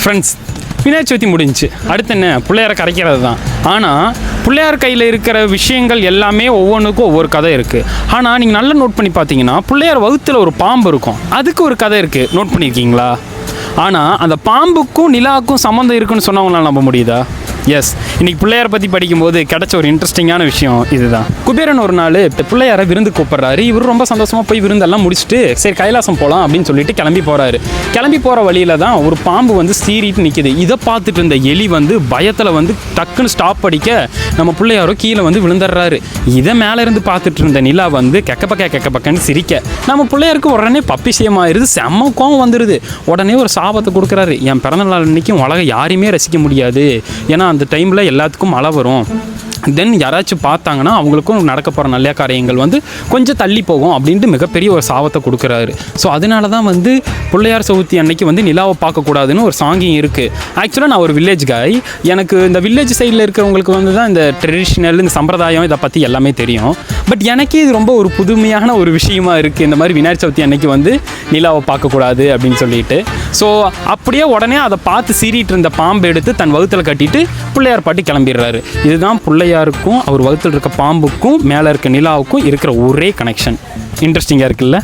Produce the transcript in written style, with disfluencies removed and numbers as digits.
Friends, Vinayagar Chaturthi முடிஞ்சிச்சு. அடுத்து என்ன, பிள்ளையாரை கரைக்கிறது தான். ஆனால் பிள்ளையார் கையில் இருக்கிற விஷயங்கள் எல்லாமே ஒவ்வொன்றுக்கும் ஒவ்வொரு கதை இருக்குது. ஆனால் நீங்கள் நல்லா நோட் பண்ணி பார்த்தீங்கன்னா பிள்ளையார் வகுத்தில் ஒரு பாம்பு இருக்கும், அதுக்கு ஒரு கதை இருக்குது. நோட் பண்ணியிருக்கீங்களா? ஆனால் அந்த பாம்புக்கும் நிலாவுக்கும் சம்மந்தம் இருக்குன்னு சொன்னவங்களால நம்ப முடியுதா? எஸ், இன்றைக்கி பிள்ளையாரை பற்றி படிக்கும்போது கிடச்ச ஒரு இன்ட்ரெஸ்டிங்கான விஷயம் இதுதான். குபேரன் ஒரு நாள் பிள்ளையாரை விருந்து கூப்பிட்றாரு. இவர் ரொம்ப சந்தோஷமாக போய் விருந்தெல்லாம் முடிச்சுட்டு சரி கைலாசம் போகலாம் அப்படின்னு சொல்லிட்டு கிளம்பி போகிறாரு. கிளம்பி போகிற வழியில் தான் ஒரு பாம்பு வந்து சீறிட்டு நிற்கிது. இதை பார்த்துட்டு இருந்த எலி வந்து பயத்தில் வந்து டக்குன்னு ஸ்டாப் அடிக்க நம்ம பிள்ளையாரோ கீழே வந்து விழுந்துடுறாரு. இதை மேலே இருந்து பார்த்துட்டு இருந்த நிலா வந்து கெக்கப்பக்கன்னு சிரிக்க நம்ம பிள்ளையாருக்கு உடனே பப்பிசயமாயிருது. செம்ம கோவம் வந்துடுது. உடனே ஒரு சாபத்தை கொடுக்குறாரு. என் பிறந்தநாள் அன்னைக்கு உலகம் யாரையுமே ரசிக்க முடியாது, ஏன்னா அந்த டைமில் எல்லாத்துக்கும் மழை வரும். தென் யாராச்சும் பார்த்தாங்கன்னா அவங்களுக்கும் நடக்க போகிற நல்ல காரியங்கள் வந்து கொஞ்சம் தள்ளி போகும் அப்படின்ட்டு மிகப்பெரிய ஒரு சாபத்தை கொடுக்குறாரு. ஸோ அதனால தான் வந்து பிள்ளையார் சதுர்த்தி அன்னைக்கு வந்து நிலாவை பார்க்கக்கூடாதுன்னு ஒரு சாங்கிங் இருக்குது. ஆக்சுவலாக நான் ஒரு வில்லேஜ் காய். எனக்கு இந்த வில்லேஜ் சைடில் இருக்கிறவங்களுக்கு வந்து தான் இந்த ட்ரெடிஷ்னல், இந்த சம்பிரதாயம் இதை பற்றி எல்லாமே தெரியும். பட் எனக்கே இது ரொம்ப ஒரு புதுமையான ஒரு விஷயமா இருக்குது. இந்த மாதிரி விநாயகர் சதுர்த்தி அன்னைக்கு வந்து நிலாவை பார்க்கக்கூடாது அப்படின்னு சொல்லிட்டு. ஸோ அப்படியே உடனே அதை பார்த்து சீறிட்டு இருந்த பாம்பு எடுத்து தன் வகுத்தில் கட்டிட்டு பிள்ளையார் பாட்டி கிளம்பிடுறாரு. இதுதான் பிள்ளையாருக்கும் அவர் வகுத்தில் இருக்க பாம்புக்கும் மேலே இருக்க நிலாவுக்கும் இருக்கிற ஒரே கனெக்ஷன். இன்ட்ரெஸ்டிங்காக இருக்குல்ல?